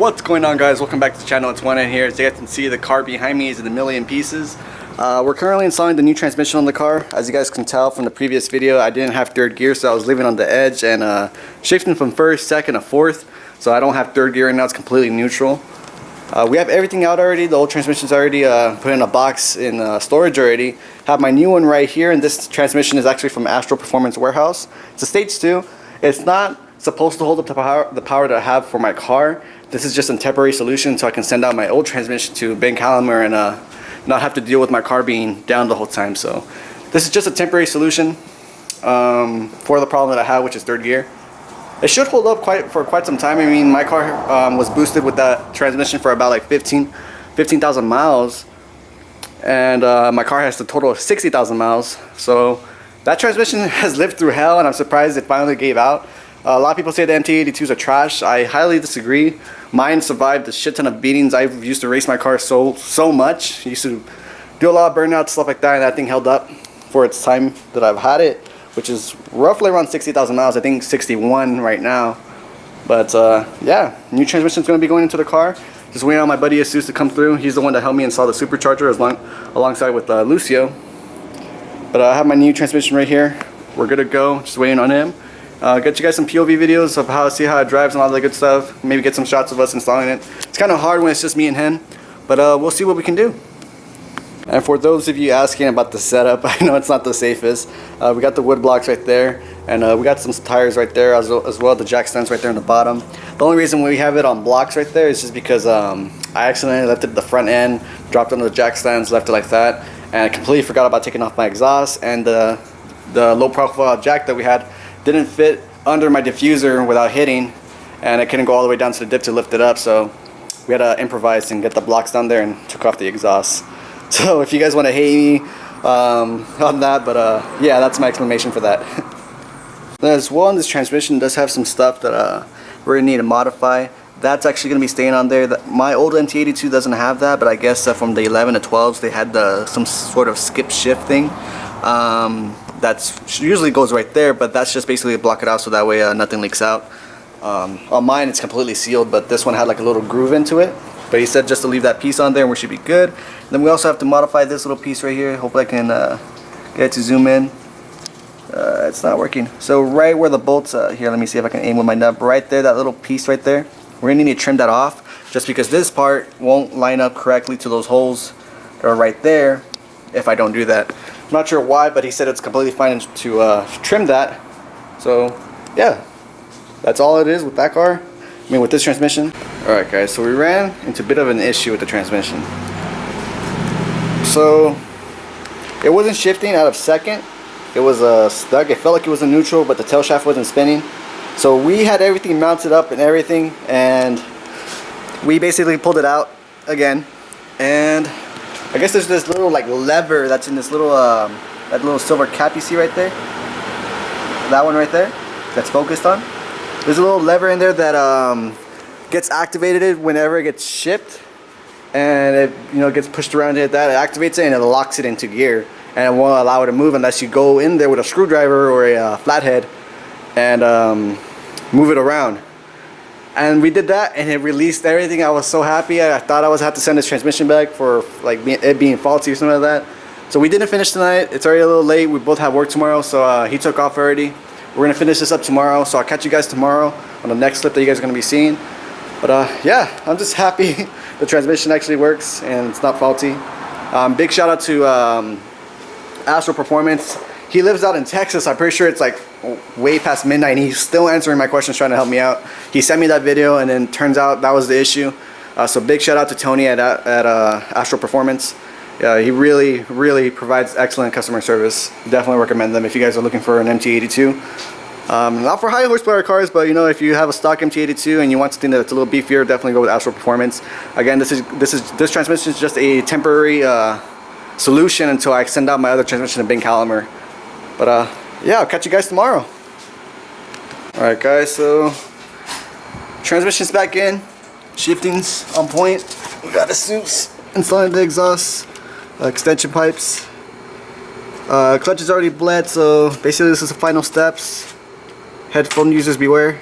What's going on, guys? Welcome back to the channel. It's Juan here. As you guys can see, the car behind me is in a million pieces. We're currently installing the new transmission on the car. As you guys can tell from the previous video, I didn't have third gear, so I was living on the edge and shifting from first, second to fourth. So I don't have third gear right now. It's completely neutral. We have everything out already. The old transmission's already put in a box in storage already. Have my new one right here, and this transmission is actually from Astro Performance Warehouse. It's a stage 2. It's not supposed to hold up the power that I have for my car. This is just a temporary solution so I can send out my old transmission to Ben Calimer and not have to deal with my car being down the whole time. So this is just a temporary solution for the problem that I have, which is third gear. It should hold up for quite some time. I mean, my car was boosted with that transmission for about like 15,000 miles, and my car has a total of 60,000 miles. So that transmission has lived through hell, and I'm surprised it finally gave out. A lot of people say the MT82s are trash. I highly disagree. Mine survived a shit ton of beatings. I used to race my car so much. I used to do a lot of burnouts, stuff like that, and that thing held up for its time that I've had it, which is roughly around 60,000 miles. I think 61 right now. But yeah, new transmission is going to be going into the car. Just waiting on my buddy Jesus to come through. He's the one that helped me install the supercharger alongside with Lucio. But I have my new transmission right here. We're good to go. Just waiting on him. Get you guys some POV videos of see how it drives and all that good stuff. Maybe get some shots of us installing it. It's kind of hard when it's just me and him, but we'll see what we can do. And for those of you asking about the setup, I know it's not the safest. We got the wood blocks right there, and we got some tires right there as well. The jack stands right there on the bottom. The only reason we have it on blocks right there is just because I accidentally left it at the front end, dropped under the jack stands, left it like that, and I completely forgot about taking off my exhaust, and the low profile jack that we had didn't fit under my diffuser without hitting, and I couldn't go all the way down to the dip to lift it up, so we had to improvise and get the blocks down there and took off the exhaust. So if you guys want to hate me on that, but yeah, that's my explanation for that. As well, this transmission does have some stuff that we're going to need to modify. That's actually going to be staying on there. My old MT82 doesn't have that, but I guess from the 11 to 12s they had some sort of skip shift thing. That's usually goes right there, but that's just basically to block it out so that way nothing leaks out. On mine it's completely sealed, but this one had like a little groove into it. But he said just to leave that piece on there and we should be good. And then we also have to modify this little piece right here. Hopefully I can get it to zoom in. It's not working. So right where the bolts, here, let me see if I can aim with my nub. Right there, that little piece right there. We're gonna need to trim that off just because this part won't line up correctly to those holes that are right there if I don't do that. I'm not sure why, but he said it's completely fine to trim that. So yeah, that's all it is with that car. I mean, with this transmission. Alright guys, so we ran into a bit of an issue with the transmission. So it wasn't shifting out of second. It was stuck. It felt like it was in neutral, but the tail shaft wasn't spinning. So we had everything mounted up and everything, and we basically pulled it out again. And I guess there's this little like lever that's in this little that little silver cap you see right there. That one right there that's focused on. There's a little lever in there that gets activated whenever it gets shipped, and it gets pushed around to hit that. It activates it and it locks it into gear, and it won't allow it to move unless you go in there with a screwdriver or a flathead and move it around. And we did that, and it released everything. I was so happy. I thought I was have to send this transmission back for like it being faulty or something like that. So we didn't finish tonight. It's already a little late. We both have work tomorrow, so he took off already. We're gonna finish this up tomorrow, so I'll catch you guys tomorrow on the next clip that you guys are gonna be seeing. But yeah, I'm just happy the transmission actually works and it's not faulty. Big shout out to Astro Performance. He lives out in Texas. I'm pretty sure it's like way past midnight, and he's still answering my questions, trying to help me out. He sent me that video, and then turns out that was the issue. So big shout out to Tony at Astro Performance. He really provides excellent customer service. Definitely recommend them if you guys are looking for an MT82. Not for high horsepower cars, but if you have a stock MT82 and you want something that's a little beefier, definitely go with Astro Performance. Again, this transmission is just a temporary solution until I send out my other transmission to Ben Calimer. But yeah, I'll catch you guys tomorrow. Alright guys, so transmission's back in, shifting's on point. We got the suits inside the exhaust, extension pipes. Clutch is already bled, so basically this is the final steps. Headphone users beware.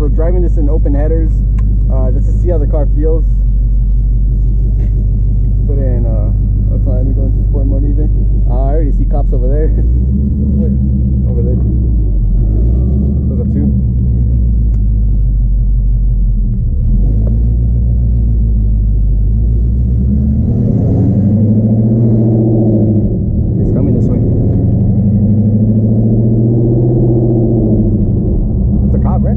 We're driving this in open headers just to see how the car feels. Put in, let's not let me go into sport mode either. I already see cops over there. Over there. Those are two. It's coming this way. It's a cop, right?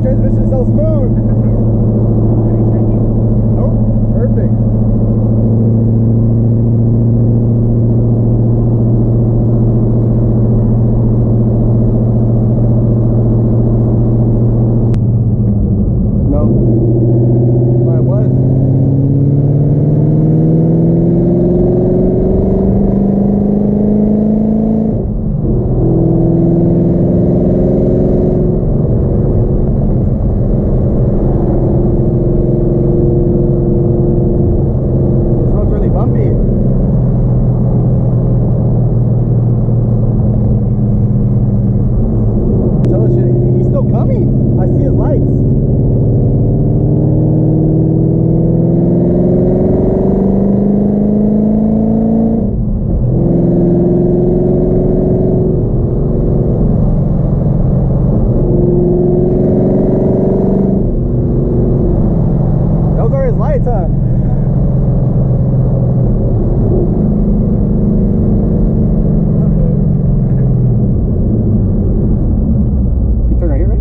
Transmission so smooth. Nope, perfect. No, well, it was. I see his lights. Those are his lights, huh? You turn right here, right?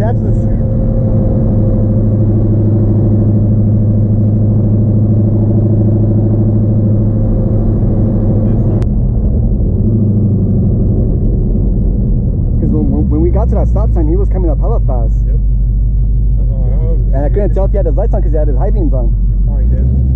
catch this. Because when we got to that stop sign, he was coming up hella fast. Yep. And I couldn't tell if he had his lights on because he had his high beams on. Oh, he did.